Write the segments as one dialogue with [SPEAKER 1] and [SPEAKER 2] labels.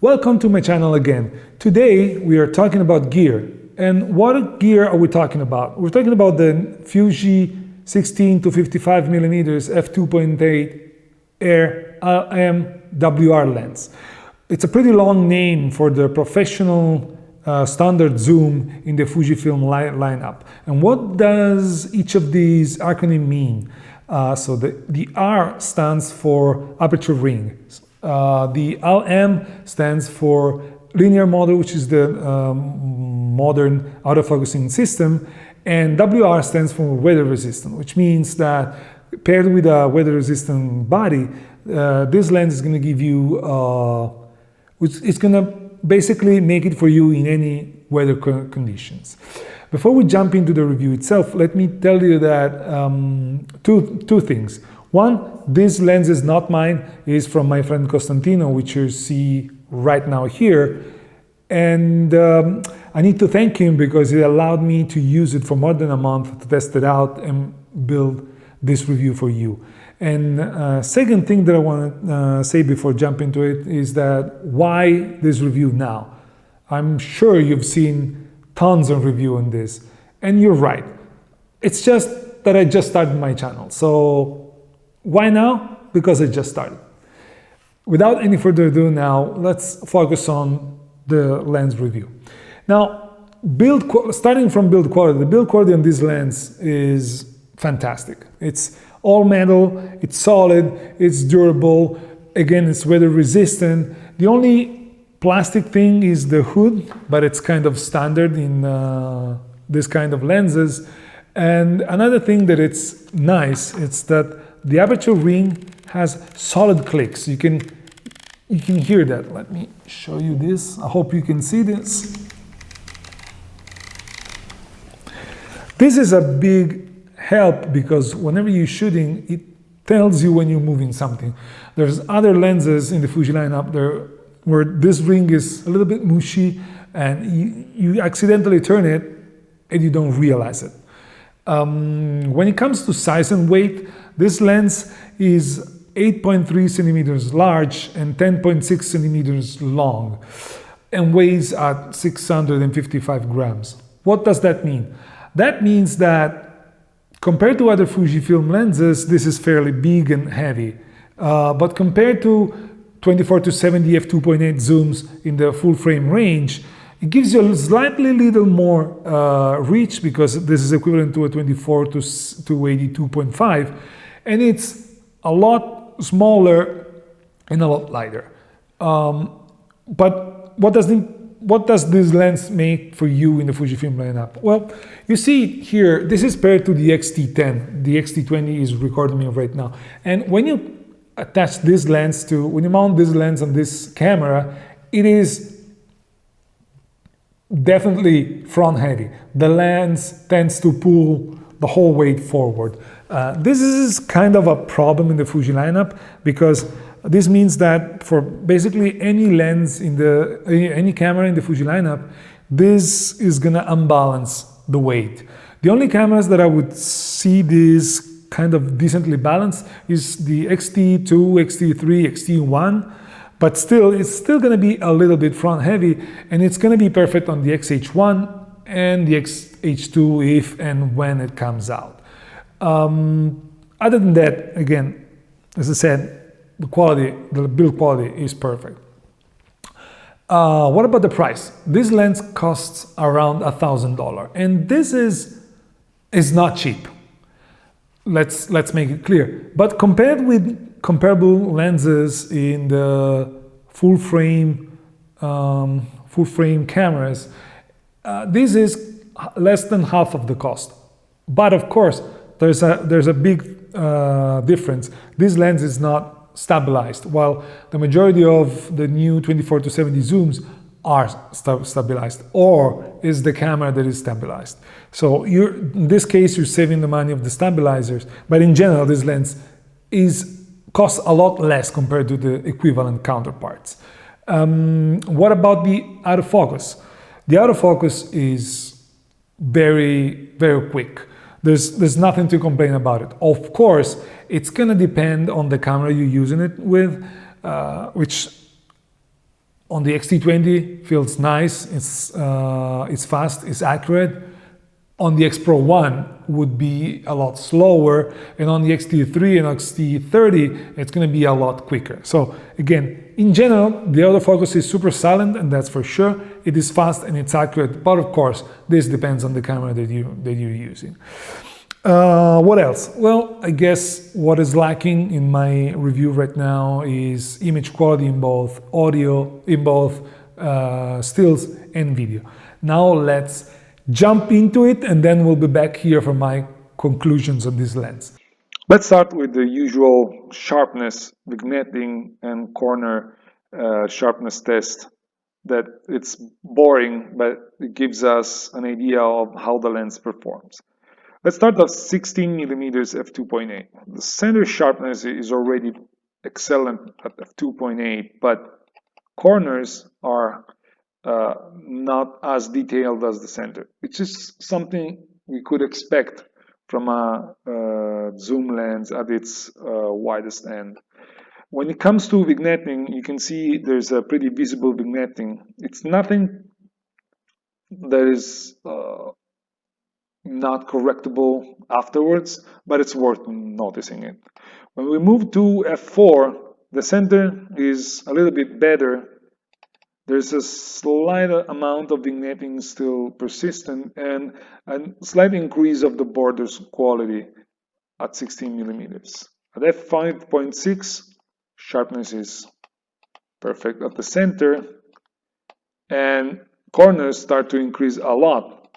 [SPEAKER 1] Welcome to my channel again. Today we are talking about gear. And what gear are we talking about? We're talking about the Fuji 16 to 55 millimeters f2.8 Air WR lens. It's a pretty long name for the professional standard zoom in the Fujifilm lineup. And what does each of these acronyms mean? So the R stands for aperture ring. The LM stands for linear model, which is the modern autofocusing system, and WR stands for weather resistant, which means that paired with a weather resistant body, this lens is going to give you, it's going to basically make it for you in any weather conditions. Before we jump into the review itself, let me tell you that two things. One, this lens is not mine, it's from my friend Costantino, which you see right now here. And I need to thank him because he allowed me to use it for more than a month to test it out and build this review for you. And second thing that I want to say before jumping into it is that why this review now? I'm sure you've seen tons of review on this, and you're right. It's just that I just started my channel. So why now? Because I just started. Without any further ado now, let's focus on the lens review. Now, starting from build quality, the build quality on this lens is fantastic. It's all metal, it's solid, it's durable, again, it's weather resistant. The only plastic thing is the hood, but it's kind of standard in this kind of lenses. And another thing that it's nice, it's that the aperture ring has solid clicks. You can hear that. Let me show you this. I hope you can see this. This is a big help because whenever you're shooting, it tells you when you're moving something. There's other lenses in the Fuji lineup there where this ring is a little bit mushy and you accidentally turn it and you don't realize it. When it comes to size and weight, this lens is 8.3 centimeters large and 10.6 centimeters long and weighs at 655 grams. What does that mean? That means that compared to other Fujifilm lenses, this is fairly big and heavy. But compared to 24 to 70 f2.8 zooms in the full frame range, it gives you a slightly little more reach because this is equivalent to a 24 to 82.5, and it's a lot smaller and a lot lighter. But what does this lens make for you in the Fujifilm lineup? Well, you see here, this is paired to the X-T10. The X-T20 is recording me right now. And when you attach this lens when you mount this lens on this camera, it is definitely front heavy. The lens tends to pull the whole weight forward. This is kind of a problem in the Fuji lineup because this means that for basically any lens in any camera in the Fuji lineup, this is gonna unbalance the weight. The only cameras that I would see this kind of decently balanced is the X-T2, X-T3, X-T1. But still, it's still going to be a little bit front heavy, and it's going to be perfect on the XH1 and the XH2 if and when it comes out. Other than that, again, as I said, the build quality is perfect. What about the price? This lens costs around $1,000, and this is not cheap. Let's make it clear. But compared with comparable lenses in the full frame cameras, this is less than half of the cost. But of course, there's a big difference. This lens is not stabilized, while the majority of the new 24 to 70 zooms are stabilized, or is the camera that is stabilized. So in this case, you're saving the money of the stabilizers, but in general, this lens costs a lot less compared to the equivalent counterparts. What about the autofocus? The autofocus is very, very quick. There's nothing to complain about it. Of course, it's gonna depend on the camera you're using it with, which On the X-T20 feels nice, it's fast, it's accurate. On the X Pro 1 would be a lot slower, and on the X-T3 and X-T30 it's going to be a lot quicker. So again, in general, the autofocus is super silent, and that's for sure. It is fast and it's accurate, but of course this depends on the camera that you're using. What else? Well, I guess what is lacking in my review right now is image quality in both audio, in both stills and video. Now let's jump into it, and then we'll be back here for my conclusions on this lens. Let's start with the usual sharpness, vignetting, and corner sharpness test. That it's boring, but it gives us an idea of how the lens performs. Let's start with 16mm f2.8. The center sharpness is already excellent at f2.8, but corners are not as detailed as the center, which is something we could expect from a zoom lens at its widest end. When it comes to vignetting, you can see there's a pretty visible vignetting. It's nothing that is not correctable afterwards, but it's worth noticing it. When we move to f4, the center is a little bit better. There's a slight amount of vignetting still persistent, and a slight increase of the borders quality at 16mm. At f5.6, sharpness is perfect at the center, and corners start to increase a lot,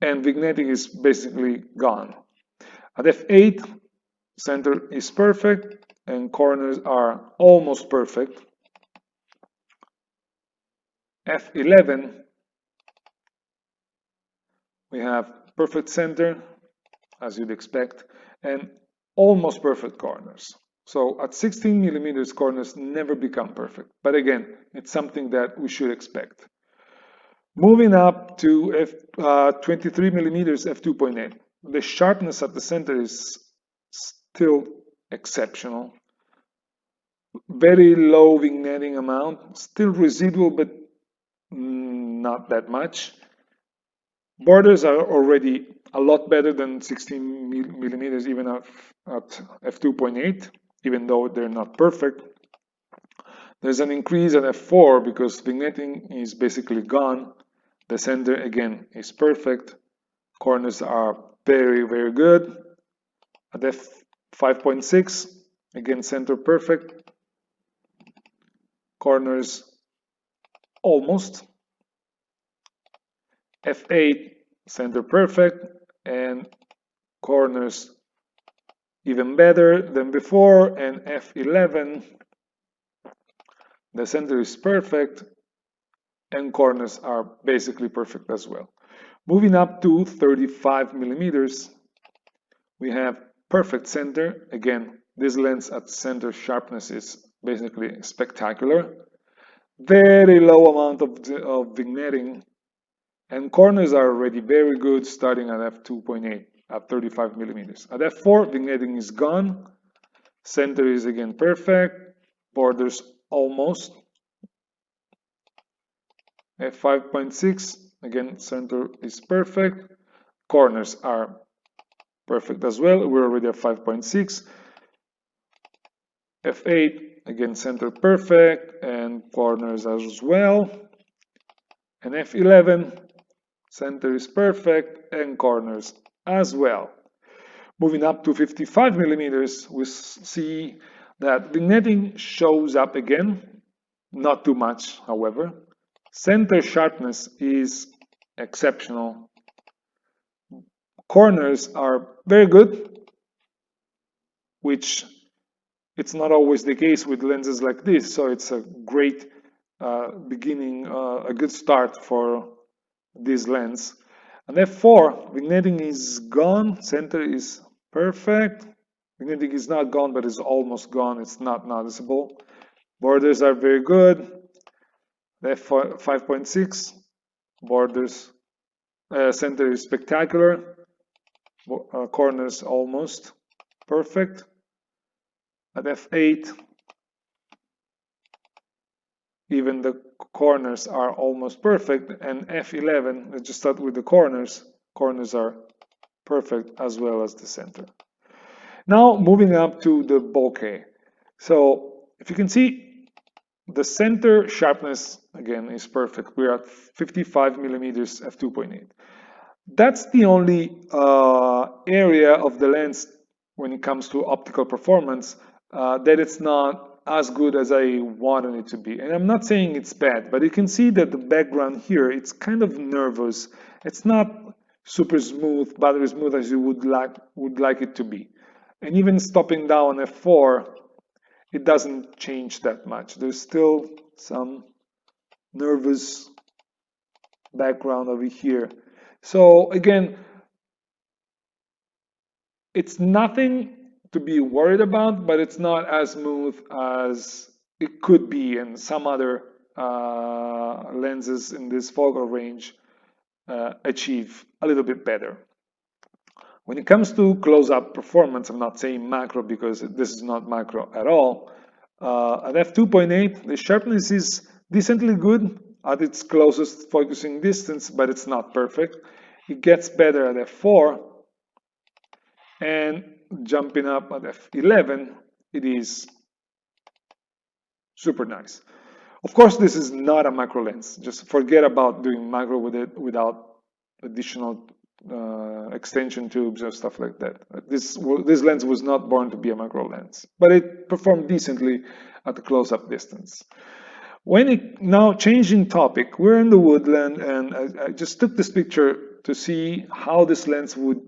[SPEAKER 1] and vignetting is basically gone. At f8, center is perfect, and corners are almost perfect. F11, we have perfect center, as you'd expect, and almost perfect corners. So at 16mm, corners never become perfect. But again, it's something that we should expect. Moving up to 23mm f2.8, the sharpness at the center is still exceptional. Very low vignetting amount, still residual, but not that much. Borders are already a lot better than 16mm, even at f2.8, even though they're not perfect. There's an increase at f4 because vignetting is basically gone. The center again is perfect. Corners are very, very good. At f5.6, again center perfect. Corners almost. f8, center perfect, and corners even better than before. And f11, the center is perfect, and corners are basically perfect as well. Moving up to 35mm, we have perfect center. Again, this lens at center sharpness is basically spectacular. Very low amount of vignetting, and corners are already very good, starting at f2.8 at 35mm. At f4, vignetting is gone. Center is again perfect. Borders almost. f5.6, again center is perfect. Corners are perfect as well. We're already at 5.6. f8, again center perfect, and corners as well. And f11, center is perfect, and corners as well. Moving up to 55mm, we see that vignetting shows up again, not too much, however. Center sharpness is exceptional. Corners are very good, which it's not always the case with lenses like this, so it's a great beginning, a good start for this lens. And f4, vignetting is gone, center is perfect. Vignetting is not gone, but it's almost gone, it's not noticeable. Borders are very good. f5.6, borders, center is spectacular. Corners almost perfect. At f8, Even the corners are almost perfect, and F11, let's just start with the corners. Corners are perfect as well as the center. Now moving up to the bokeh. So if you can see, the center sharpness again is perfect. We're at 55 millimeters f2.8. That's the only area of the lens when it comes to optical performance that it's not as good as I wanted it to be. And I'm not saying it's bad, but you can see that the background here, it's kind of nervous. It's not super smooth, buttery smooth as you would like it to be. And even stopping down f4, it doesn't change that much. There's still some nervous background over here. So again, it's nothing to be worried about, but it's not as smooth as it could be, and some other lenses in this focal range achieve a little bit better. When it comes to close-up performance, I'm not saying macro because this is not macro at all. At f2.8, the sharpness is decently good at its closest focusing distance, but it's not perfect. It gets better at f4, and jumping up at f11, it is super nice. Of course, this is not a macro lens. Just forget about doing macro with it without additional extension tubes or stuff like that. This lens was not born to be a macro lens, but it performed decently at the close-up distance. When it now changing topic, we're in the woodland, and I just took this picture to see how this lens would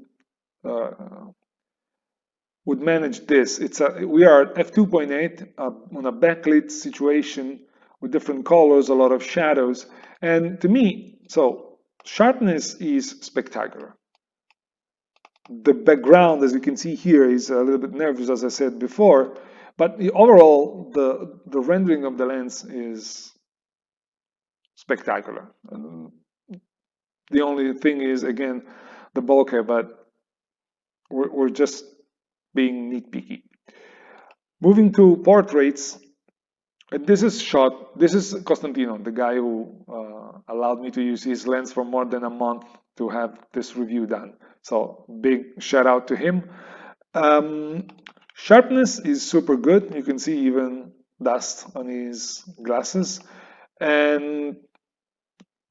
[SPEAKER 1] manage this. We are at f2.8 on a backlit situation with different colors, a lot of shadows, and to me, so sharpness is spectacular. The background, as you can see here, is a little bit nervous, as I said before, but overall, the rendering of the lens is spectacular. The only thing is, again, the bokeh, but we're just being nitpicky. Moving to portraits, this is Costantino, the guy who allowed me to use his lens for more than a month to have this review done. So big shout out to him. Sharpness is super good. You can see even dust on his glasses. And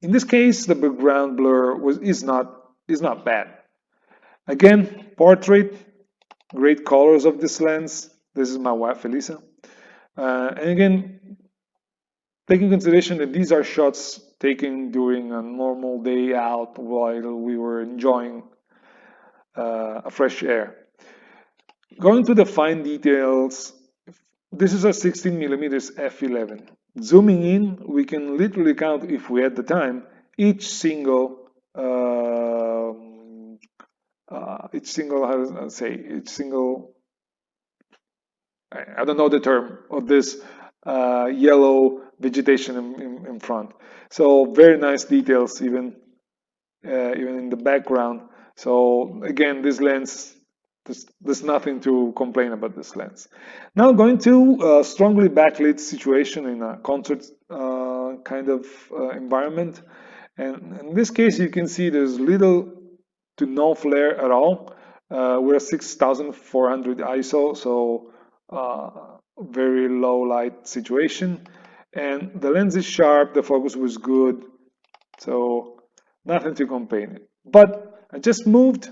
[SPEAKER 1] in this case, the background blur is not bad. Again, portrait, great colors of this lens. This is my wife, Elisa. And again, taking consideration that these are shots taken during a normal day out while we were enjoying a fresh air. Going to the fine details, this is a 16 millimeters f11. Zooming in, we can literally count, if we had the time, each single I don't know the term of this yellow vegetation in front. So very nice details even in the background. So again, this lens, there's nothing to complain about this lens. Now going to a strongly backlit situation in a concert kind of environment. And in this case, you can see there's little to no flare at all. We're at 6400 ISO, so very low light situation. And the lens is sharp, the focus was good, so nothing to complain. But I just moved,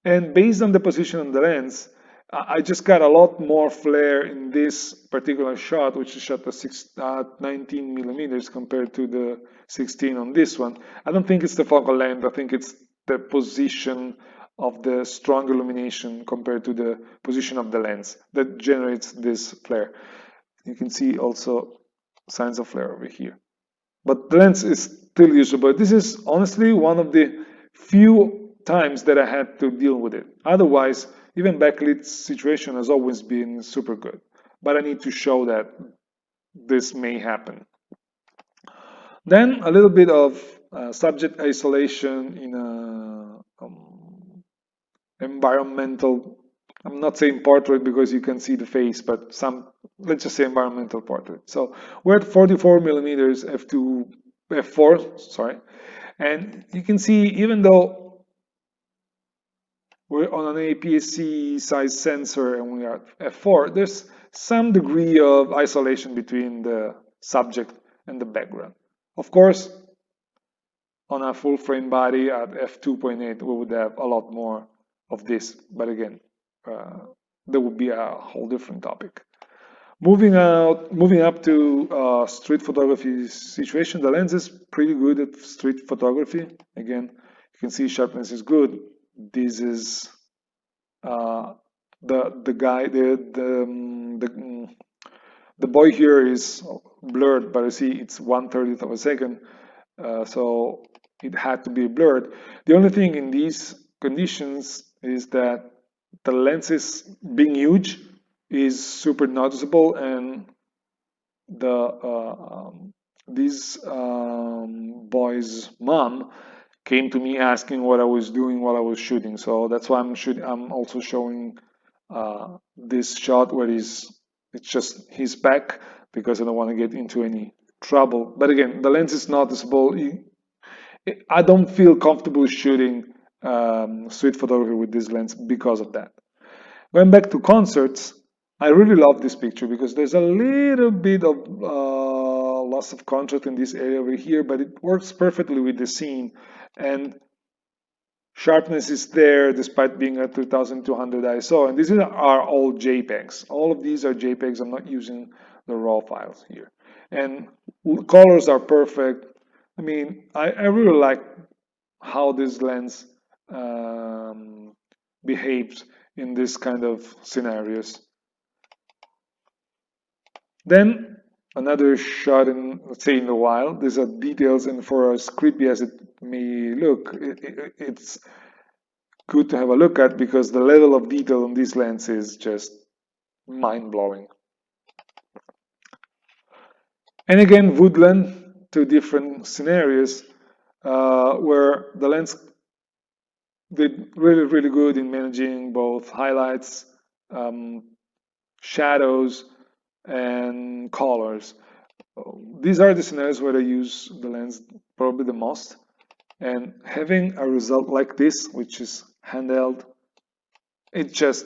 [SPEAKER 1] and based on the position of the lens, I just got a lot more flare in this particular shot, which is shot at 19 millimeters compared to the 16 on this one. I don't think it's the focal length, I think it's the position of the strong illumination compared to the position of the lens that generates this flare. You can see also signs of flare over here. But the lens is still usable. This is honestly one of the few times that I had to deal with it. Otherwise, even backlit situation has always been super good. But I need to show that this may happen. Then a little bit of subject isolation in a environmental I'm not saying portrait because you can see the face, but some, let's just say environmental portrait. So we're at 44 millimeters f4, sorry, and you can see even though we're on an APSC size sensor and we are at f4, there's some degree of isolation between the subject and the background. Of course, on a full frame body at f2.8, we would have a lot more of this, but again, that would be a whole different topic. Moving up to street photography situation, the lens is pretty good at street photography. Again, you can see sharpness is good. This is the guy, the boy here is blurred, but I see it's 1/30th of a second, so it had to be blurred. The only thing in these conditions is that the lenses being huge is super noticeable, and this boy's mom came to me asking what I was doing while I was shooting. So that's why I'm also showing this shot where it's just his back, because I don't want to get into any trouble. But again, the lens is noticeable. I don't feel comfortable shooting street photography with this lens because of that. Going back to concerts, I really love this picture because there's a little bit of loss of contrast in this area over here, but it works perfectly with the scene, and sharpness is there despite being at 3200 ISO. And these are all JPEGs. All of these are JPEGs. I'm not using the raw files here. And colors are perfect. I mean, I really like how this lens behaves in this kind of scenarios. Then another shot in, let's say, in the wild. These are details, and for as creepy as it may look, it's good to have a look at because the level of detail on this lens is just mind-blowing. And again, woodland, two different scenarios where the lens did really good in managing both highlights, shadows, and colors. These are the scenarios where I use the lens probably the most, and having a result like this, which is handheld, it's just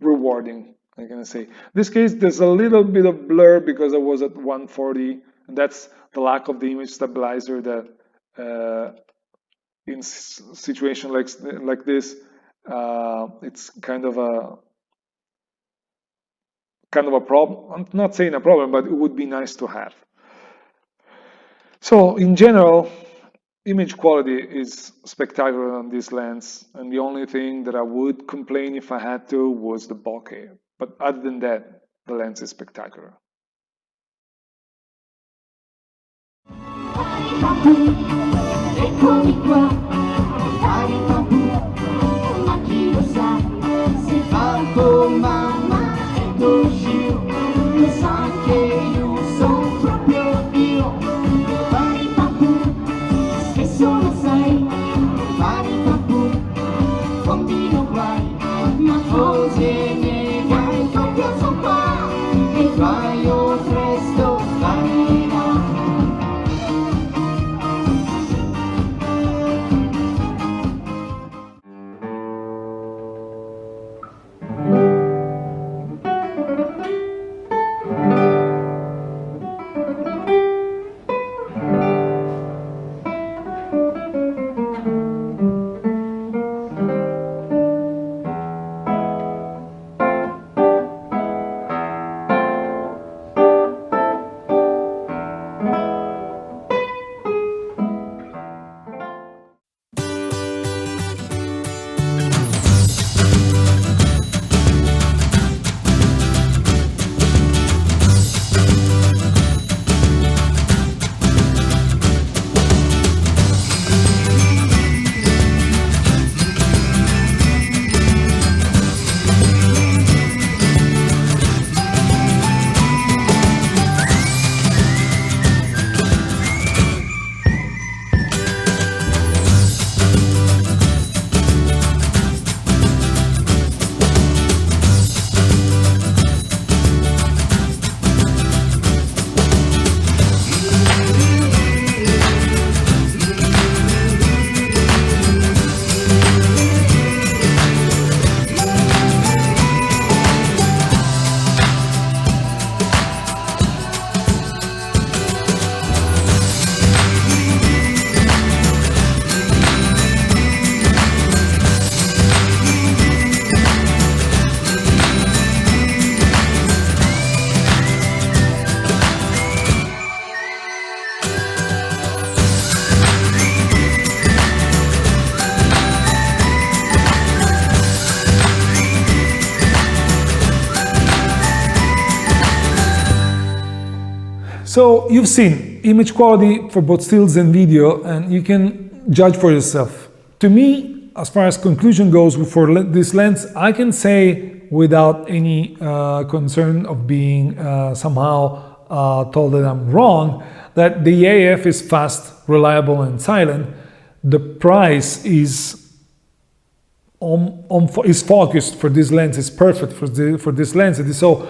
[SPEAKER 1] rewarding, I'm gonna say. In this case, there's a little bit of blur because I was at 140, and that's the lack of the image stabilizer that in situation like this, it's kind of a problem. I'm not saying a problem, but it would be nice to have. So in general, image quality is spectacular on this lens, and the only thing that I would complain if I had to was the bokeh. But other than that, the lens is spectacular. So you've seen image quality for both stills and video, and you can judge for yourself. To me, as far as conclusion goes for this lens, I can say without any concern of being somehow told that I'm wrong, that the AF is fast, reliable, and silent. The price is focused for this lens, is perfect for this lens. So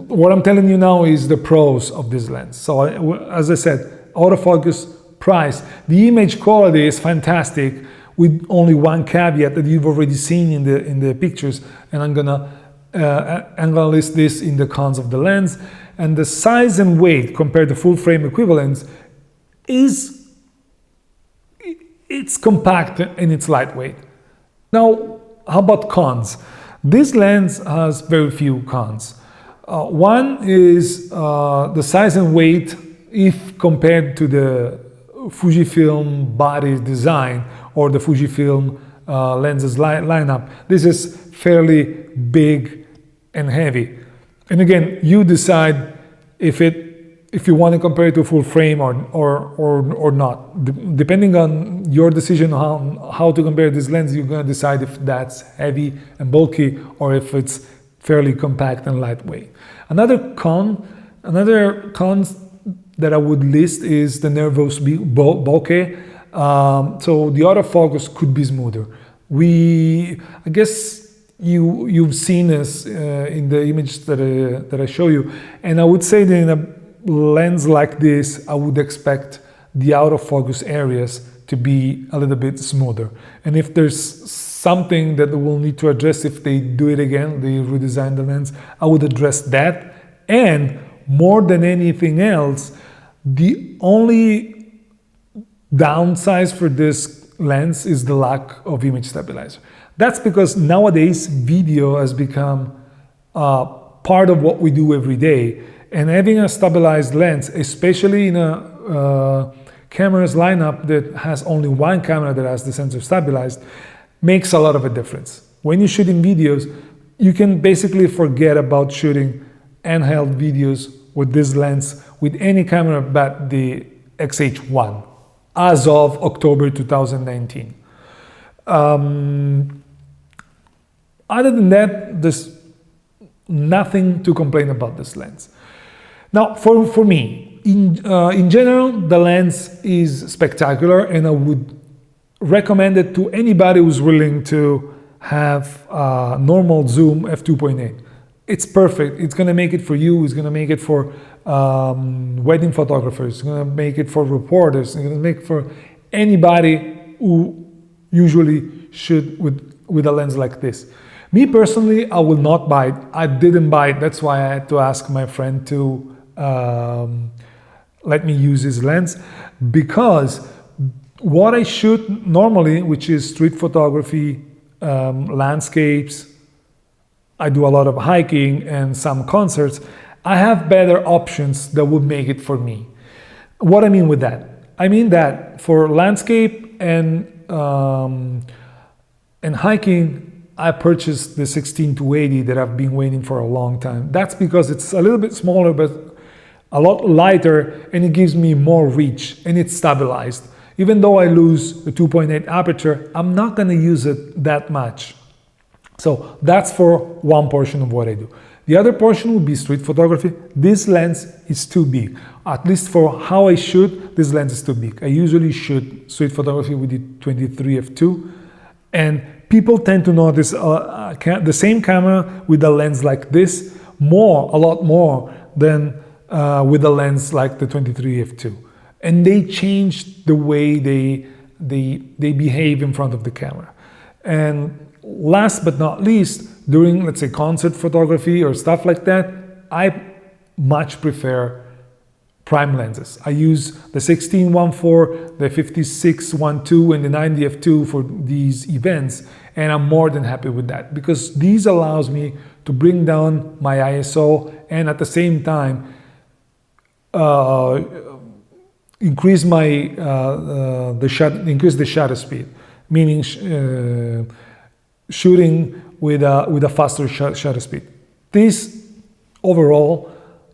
[SPEAKER 1] what I'm telling you now is the pros of this lens. So as I said, autofocus, price. The image quality is fantastic, with only one caveat that you've already seen in the pictures, and I'm gonna list this in the cons of the lens. And the size and weight compared to full frame equivalents it's compact and it's lightweight. Now, how about cons? This lens has very few cons. One is the size and weight if compared to the Fujifilm body design or the Fujifilm lenses lineup. This is fairly big and heavy. And again, you decide if you want to compare it to full frame or not. Depending on your decision on how to compare this lens, you're going to decide if that's heavy and bulky or if it's fairly compact and lightweight. Another cons that I would list is the nervous bokeh. So the autofocus could be smoother. I guess you've seen this in the image that I show you, and I would say that in a lens like this, I would expect the autofocus areas to be a little bit smoother. And if there's something that we'll need to address if they do it again, they redesign the lens, I would address that. And more than anything else, the only downside for this lens is the lack of image stabilizer. That's because nowadays video has become part of what we do every day, and having a stabilized lens, especially in a camera's lineup that has only one camera that has the sensor stabilized, makes a lot of a difference. When you're shooting videos, you can basically forget about shooting handheld videos with this lens with any camera but the XH1 as of October 2019. Other than that, there's nothing to complain about this lens. Now, for me, in general, the lens is spectacular, and I would recommend it to anybody who's willing to have a normal zoom f2.8. It's perfect. It's going to make it for you. It's going to make it for wedding photographers. It's going to make it for reporters. It's going to make it for anybody who usually shoot with a lens like this. Me personally, I will not buy it. I didn't buy it. That's why I had to ask my friend to let me use his lens, because what I shoot normally, which is street photography, landscapes, I do a lot of hiking and some concerts, I have better options that would make it for me. What I mean with that? I mean that for landscape and hiking, I purchased the 16-80 that I've been waiting for a long time. That's because it's a little bit smaller, but a lot lighter, and it gives me more reach, and it's stabilized. Even though I lose the 2.8 aperture, I'm not going to use it that much. So that's for one portion of what I do. The other portion would be street photography. This lens is too big. At least for how I shoot, this lens is too big. I usually shoot street photography with the 23 f2, and people tend to notice the same camera with a lens like this a lot more than with a lens like the 23 f2. And they change the way they behave in front of the camera. And last but not least, during, let's say, concert photography or stuff like that, I much prefer prime lenses. I use the 16-1.4, the 56-1.2, and the 90 f2 for these events, and I'm more than happy with that, because these allows me to bring down my ISO and at the same time increase the shutter speed, meaning shooting with a faster shutter speed. This overall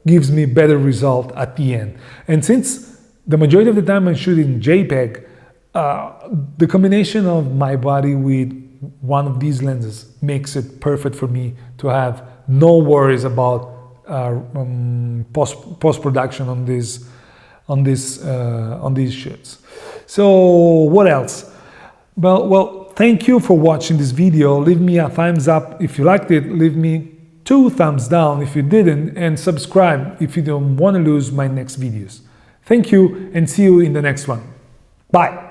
[SPEAKER 1] gives me better result at the end. And since the majority of the time I'm shooting JPEG, the combination of my body with one of these lenses makes it perfect for me to have no worries about post-production on these shoots. So what else? Well, thank you for watching this video. Leave me a thumbs up if you liked it. Leave me 2 thumbs down if you didn't, and subscribe if you don't want to lose my next videos. Thank you, and see you in the next one. Bye.